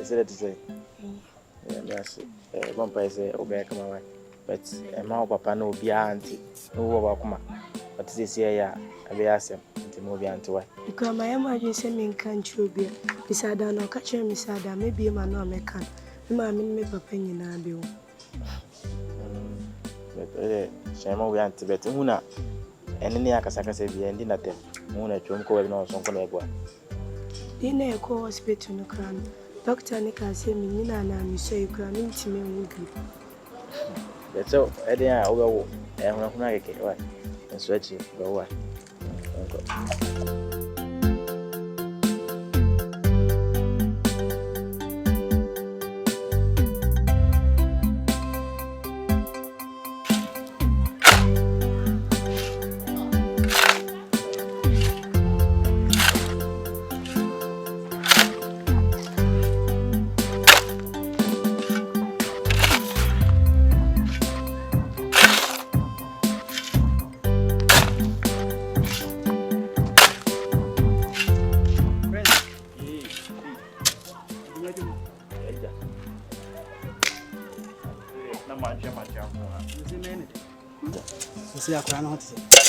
said to say. Yes, one place obey come away. But a mau papa no be auntie, no over. But this year, I be asking to move into way. Because my imagine sending country be beside no catch me sada, maybe my no me can. My me papa in a bill. But shame we auntie, but Una and any Akasaka say be ending at them. Una Chumko and also Conegua. Dinner a co hospital no crown. Doctor Nika say me, Nina and I say you can intimate with you. That's all, Eddie, I will, and when I get away and sweat you, go away.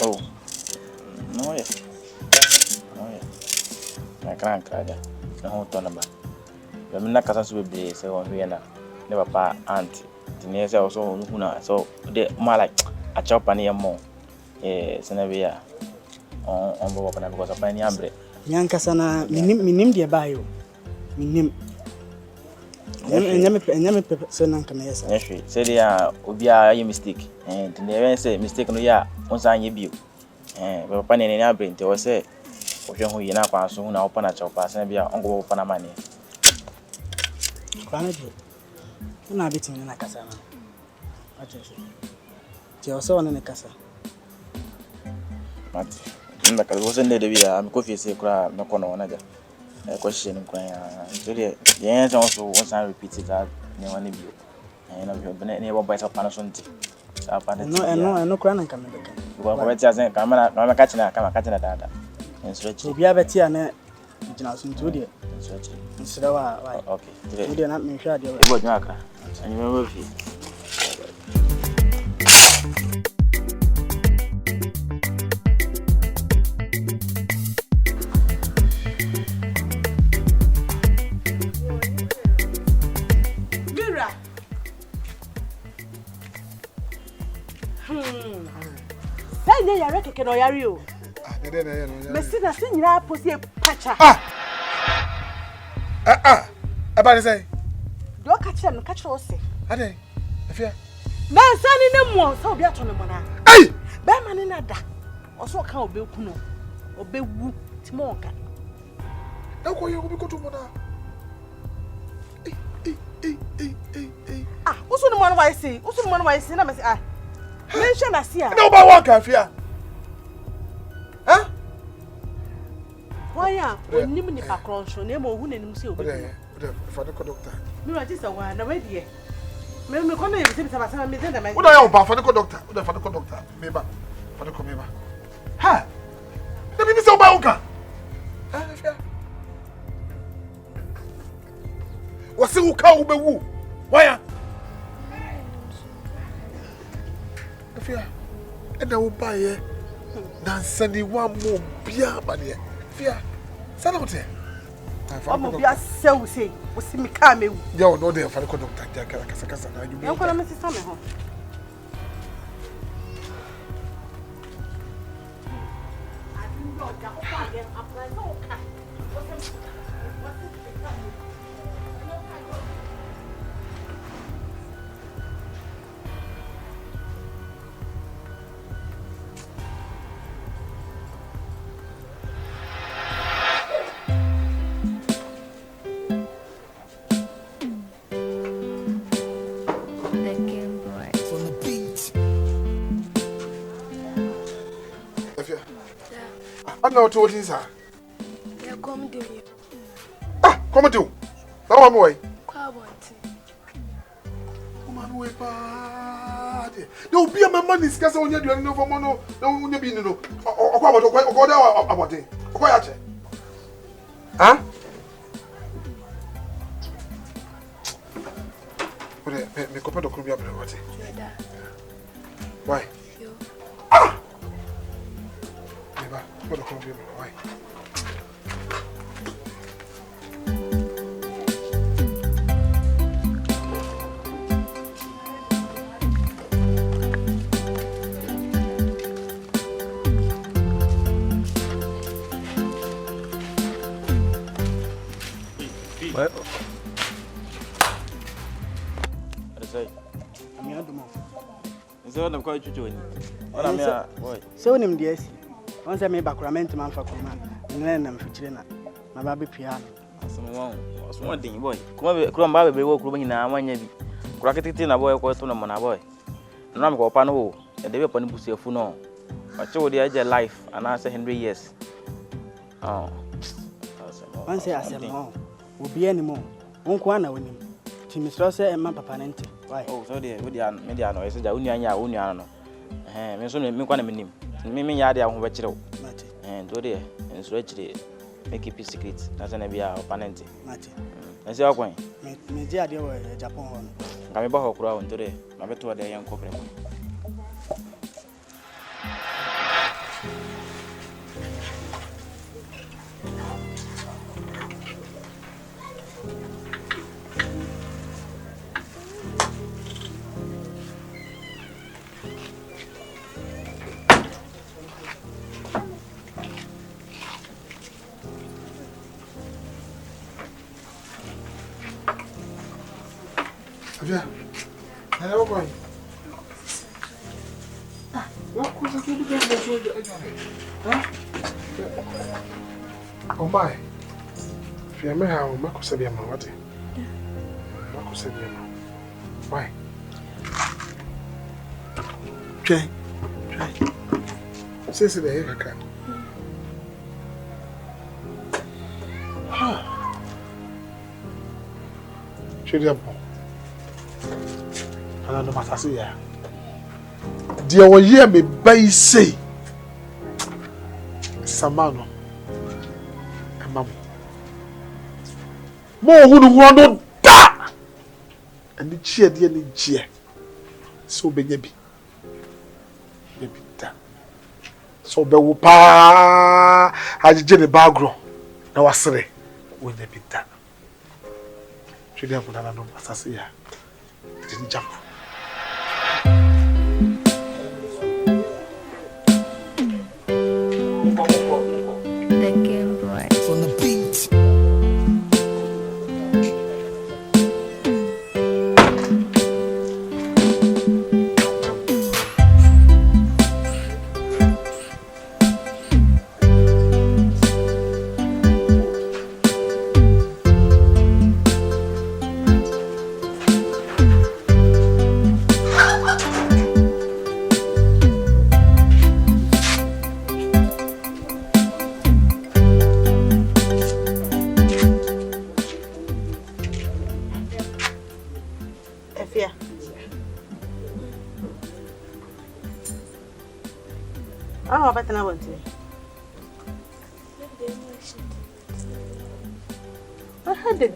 Oh, no, yes. Oh, yes. I can't cry there. The whole tournament. The Minaka will be so on Vienna. Never pa auntie. The nearest also Huna. So the more like a chop and a more. Senavia on board because of any ambre. Yankasana, minim dear bio. Minim. Nyame person can yes. Yes, say they are a mistake. And the never say mistake no ya on sign you view. But upon any brain, they will say, who you now soon open a chop pass and be on go open a money. Quality. I'm not beating in a casa. I just say, you're so on a casa. But I wasn't there to be a coffee, say, crab, no corner another. A question inquiring. The answer also once I repeated that no one knew. And I've been able by some Panasonic. No crying coming back. Well, it's as a camera, I'm catching a data. And stretch. We have a tea and a Johnson to dear. Instead of okay, you did not make sure you're good, Naka. And you will feel. I reckon no yario. Mesina sinyira posi pacha. About say. Do catch them, catch us. Ade. Afia. Na sani ne mo so obi ato ne mo na. Hey! Be ma ne na da. Oso ka obe ku no. Obe wu ti mo ka. Na ko ye obi ko to mo na. Ah, usu ne mo na wai say. Usu ne mo na wai say na me say ah. Mention asia. Na oba wa ka afia. Huh? Why ya? Onim ni pakronso na mo hu nanim se obi. For the doctor. Me wa just wa na we die. Me kono ye bi se ba me zenda me. Wo da ya oba for the doctor. Wo da for the doctor. Me ba. For the me ba. Ha. Na bi se oba uka. Ah, afia. Wo se uka wo be wu. Why ya? Afia. E na wo ba ye. Dansani wa mo bia ba de. Afia. Sana wote. Omo bia sew say, wo si me ka mewu. Yo no dey for the doctor dia kasa na you. E ko na me sisa me ho. I know what is her. Yeah, come do you. Ah, come do. Now I'm away. Come on, way bad. There will be a man discuss on your doing no for mono, no, you be no. Or go down about it. Huh? Me copy the Columbia what? Why? Never. What the Columbia why? What? What is it? I'm your demo. Is that what I'm calling you doing? What am I? Boy. So, name the S. Once I made background man for Kuma, and then I'm for China. My baby piano. Someone thing, boy. Come on, baby, walk in a one year. Crackety in a boy, quite on a man, a boy. And I'm going to and they were upon Pussy of Funo. I showed the edge of life and answer Henry, yes. Oh, once I said, no, will be any more. Uncle Anna with him. Timmy Strasser and my papa. Why? Oh, so dear, with the Mediano, I said, Uniano. And so make one of them. Mimi Yadia on Vetro. And do there, and stretch it. Make it secret. That's an idea of Panenti. And say, okay. Me, dear, Japan. I'm about to grow today. I'm better to a young couple. Yeah. Hello, boy. What was it? Huh? Oh, my. If you may have Marco Sabia, what? Marco Sabia. Why? Jay. Say, the haircut. Should you have? I don't matter see ya. Dear will hear me by say Samano and Mamma. More wouldn't want to die. And the cheer, dear cheer. So be baby. Baby da. So be whoop-a I did the background. Now I say when they be done. Should have put another matter see ya. Didn't jump.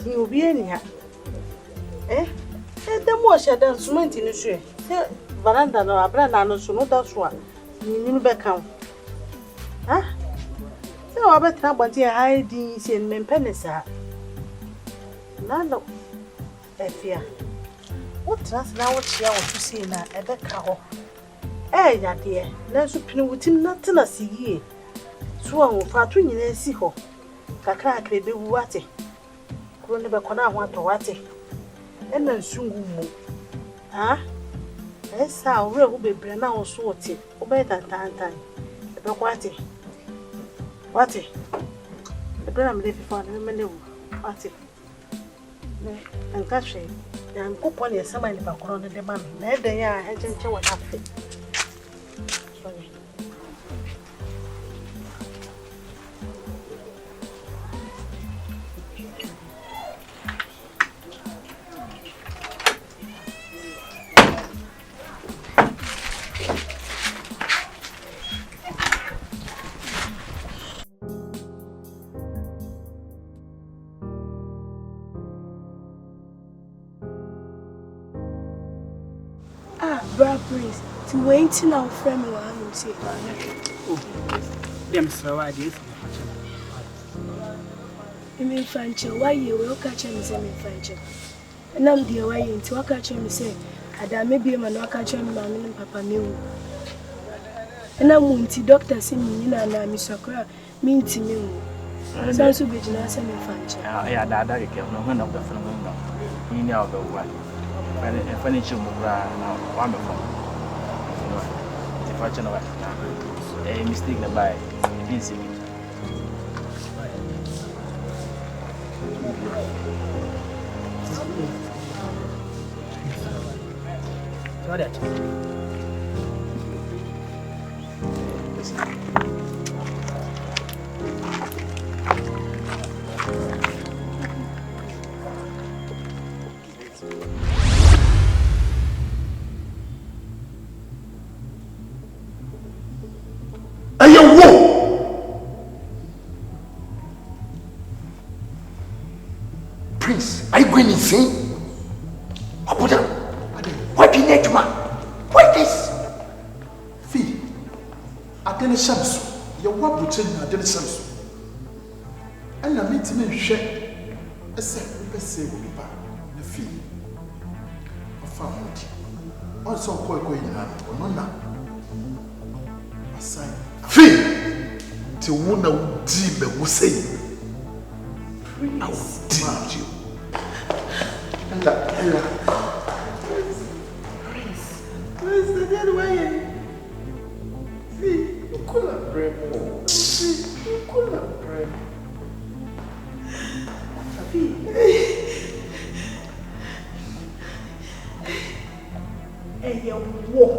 You be anyhow. The more she done cement in the street. Veranda no abrana no so no that's one. You back home. Huh? So I bet now but hiding in men penisa. Nano. Efia. What trust now what she want to see na a back ho. Ya dear. Na so pin with him nothing as ye. So I will far to see ho. Kakra krebe wate. Kuro be kona ho atowate ena nsungu mu ha esa owre ho bebre na wo so wote wo be tantantan e be kwate wate e be na me lefi fa na me lewu wate ne anka hwe ya nkopɔ ne sama ne ba koro ne de ma me na e den ya hejenche wo na fe sorry. Prince, to wait till our friend will have him say, oh, them so I did. You mean French, why you will catch him, say, French. And I'm the way into a catch him, say, I may be a man, catch him, mammy and papa knew. And I'm going to doctor see me, and I'm Miss Sakura, mean to me. Sounds to be nice and French. Yeah, that I can no one of the phenomenon. You know the one. Furniture now, wonderful. The fortune of a mistake by incident. So that. Prince, are you going insane? Abuja, why do you need to man? Why this? Fee, I didn't Samson. Your what would say I didn't Samson. And I meet him in share. I said, we say we buy the fee. A family. Also, quite going on, or not. Aside. Fee, to one of demon will say, I will deal you. Where's the dead way? See, you could have bread more. See, you could have bread. And you walk.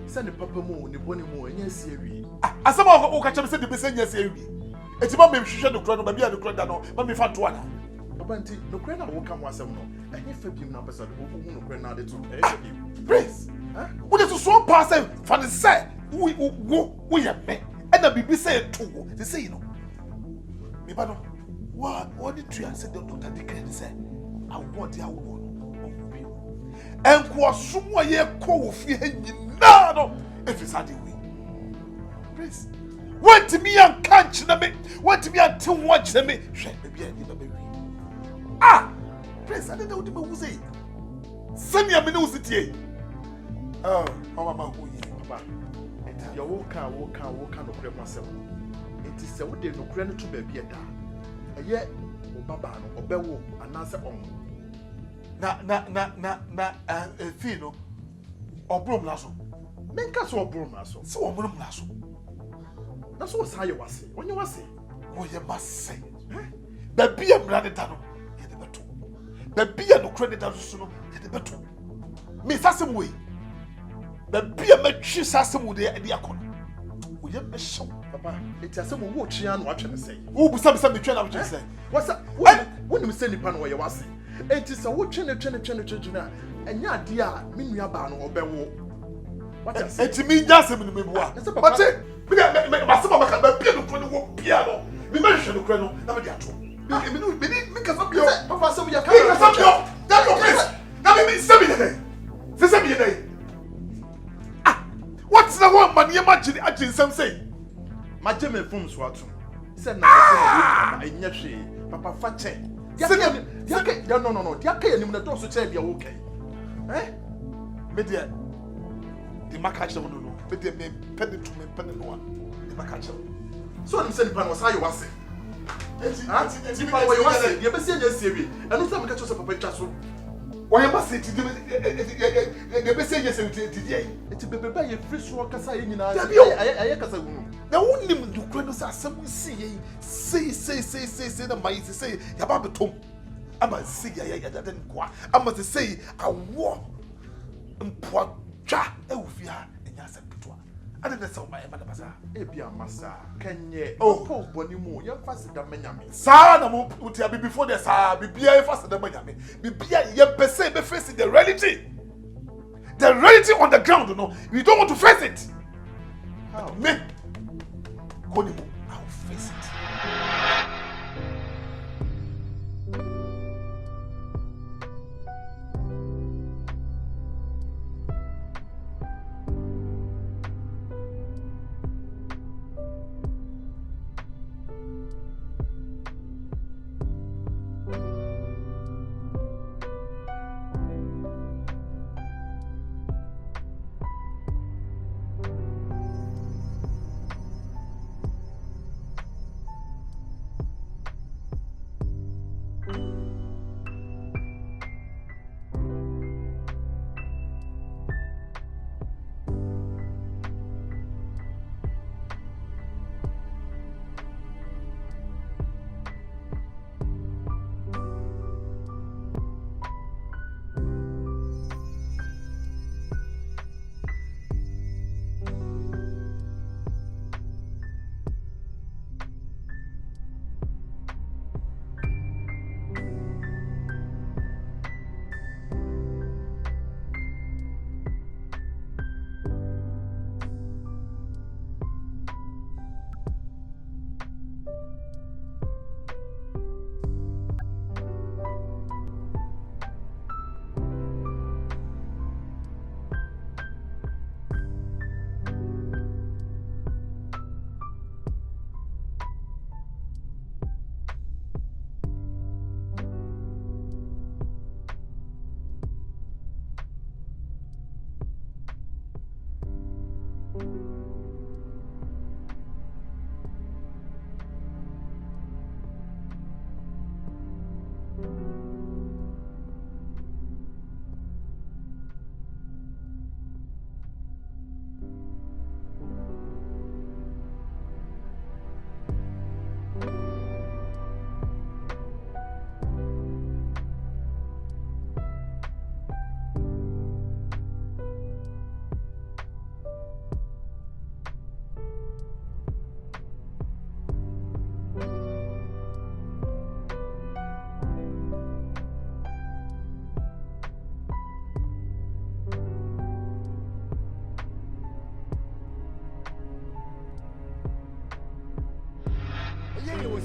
Send the papa mo, the bonny mo, and yes, as some of who catch up said the best yes, it's about me, she should have cried, maybe I don't cry down, but me fat one. Abanti, no crana will come once more. And if you number said, who no crana the two, Prince, what is so passive for the say? We are men, and the baby said too. They say, you know, me, but what did you answer the doctor? They can say, I want the hour. And was someone ye call fear no, if it's had way. Prince, what to me and catch them, what to me and to watch them, shall be a baby. Ah, Prince, I don't know what you say. Send your minosity. Oh, Mama, who you, Papa? Your walk no crap myself. It is a wood no credit to be a da. A yet, Baba, or Bewo, and answer on. Na fino or broom lasso. Men cast or broom lasso. So a broom lasso. That's what I was saying. When you was saying, what you must say. The beer branded down. Get the battle. The beer no credit down soon. Get the battle. Miss Assam way. The beer met she Sassam with the account. We have a show. Papa, it's a simple watch and watching the say. Who was some train of just say? What's that? When you send the pan where you was saying. It is a watch and and ya dear, mean we are bound or bewo. What I say to me, just a minute. But it, my son can be a piano. We mentioned the cradle, never get to. We need because of your papa, so we are coming. That's your place. That means 7 days. 7 days. Ah, what's the one man? You imagine actually some say. My German from Swatu said, I never Papa Fate. No. Diake ni mna dosu che bia okay. Media. The makacha no. Media me pedi to me pedi no. The makacha. So I'm saying pan was how you was say. Enti pan where you was say. You be say yes say bi. Enu say me catch us papa twa so. Why must it the best yes today? It's a baby by a free sword cassa in I cassa. The only one to credit us some say the might say about Tom. I must say I didn't go. I must say I war and poor cha Elfia and Yasa Pitua. I didn't sell my Madabasa. Ebia Massa, can ye? Oh, Bonimu, you're faster than Benjamin. Sana will tell me before the Sa be faster than Benjamin. Be facing the reality. The reality on the ground, you know. You don't want to face it. How? Me, Konimu, I'll face it.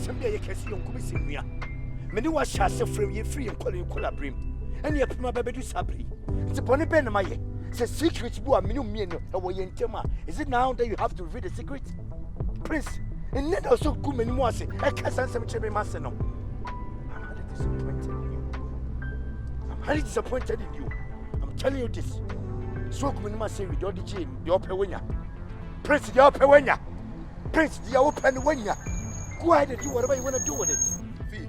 Somebody can see on commission. Many was shot free and calling Colabrim. And yet, my baby do sabri. It's a bonny pen, my says secrets, boy, million away in Tema. Is it now that you have to read the secret? Prince, and then also come and was it. I can't answer Cherry Massano. I'm highly disappointed in you. I'm telling you this. So come in my say with all the chain, the upper winner. Prince, the upper winner. Prince, the open winner. Go ahead and do whatever you want to do with it. Fee,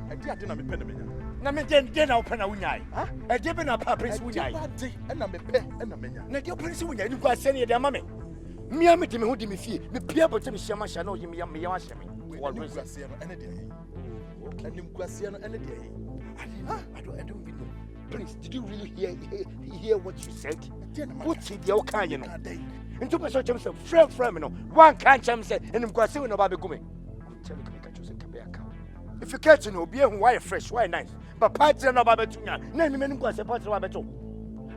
I didn't have a pen. Na me den na open na wunyai. Ha? E de be na pa prince wunyai. Na me pe na menya. Na de prince wunyai ni kwa sene de ama me. Me am de me ho de me fie. Me pia bote me hia ma hia na oyim yam yam ahia me. Wa kwase no ene de yi. Anim kwase no ene de yi. I don't know. Prince, did you really hear what you said? What did you can you know? Into person chem say frame no. One can chem say enim kwase no ba be gume. Tell me can you say kabeka. If you catch no be why fresh, why nice. But party no ba betunya. Na me menim kwase party ba beto.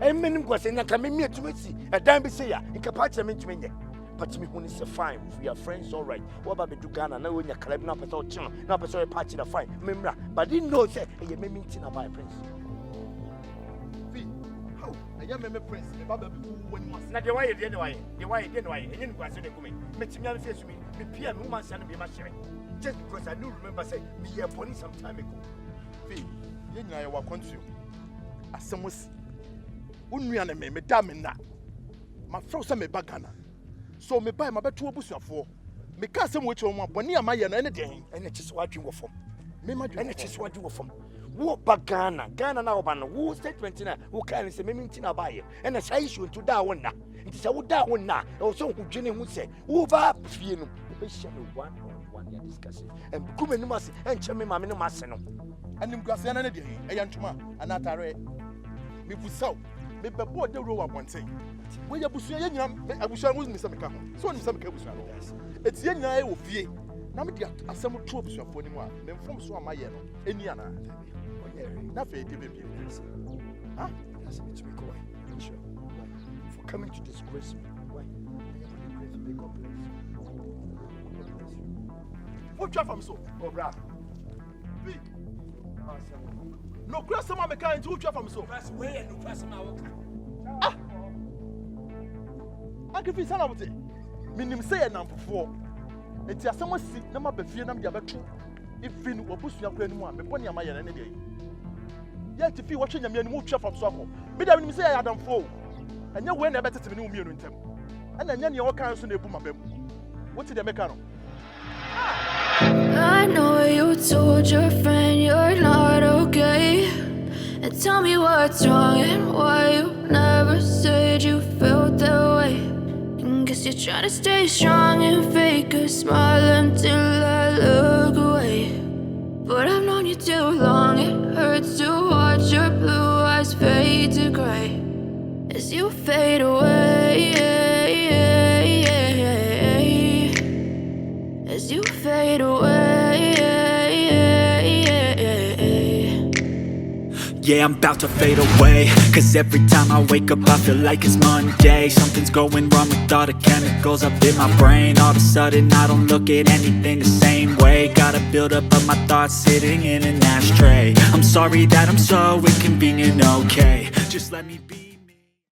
E menim kwase nya ka me atumesi. E dan be say ya. Nka party me ntumi nye. But me who is fine. We are friends all right. What about do Ghana na when you club na person chin. Na person party na fine. Memra. But didn't know say e me meeting about prince. How? I am me prince. Me baba be when was. Na the why the why. The why the why. Enye kwase de come. Me timi am face me. Me pia me man say no be ma share. Just because I do remember say me here police some time ago. Fee, ye nyina ye wa country. Asemosi. Unua na me da me na. Ma fro say me ba Ghana. So me buy my beto obusuafo. Me ka asem we che omo boni amaye na ene den. Ene chise wadwen wo fom. Me madwen. Ene chise wadwen wo fom. Wo bagana Ghana na obano wo statement na wo kan say me nti na baye and say issue to da won na nti say wo da won na e so hu dwene hu say wo ba fie no be share me one on one ya discussion and kuma ni mase en che me ma me no mase no anim kwase na de e ya ntoma ana tare me busaw me bebo de ro wa bonten wo ya busu ya nyina abusu an wo ni se me ka ho so ni se me ka busu no eti ya nyina e wo fie na me di asem to obusu afo ni mu a me mfom so amaye no eni ana na fe de baby huh that's it to me go sure for coming to disgrace me why what try from so oh bra big no cross some me kind to try from so press way and no press my work ah I can feel sana wote minim say e nampofo enti asem asi na ma ba fie na me dia beto ifin obusu akwa ni mu a me boni amaye na ne de ya ti fi watwe nyame animu twa fam so akọ me da me say ya adam fo anya we na betete me ne umienu ntem ana anya ne okan so na ebu mabam what did they make no I know you told your friend you're not okay, and tell me what's wrong and why you never said you felt that way. And guess you're trying to stay strong and fake a smile until I look away. But I've known you too long, it hurts to watch your blue eyes fade to gray as you fade away, as you fade away. Yeah, I'm about to fade away, cause every time I wake up I feel like it's Monday. Something's going wrong with all the chemicals up in my brain. All of a sudden I don't look at anything the same way. Got a buildup of my thoughts sitting in an ashtray. I'm sorry that I'm so inconvenient, okay, just let me be.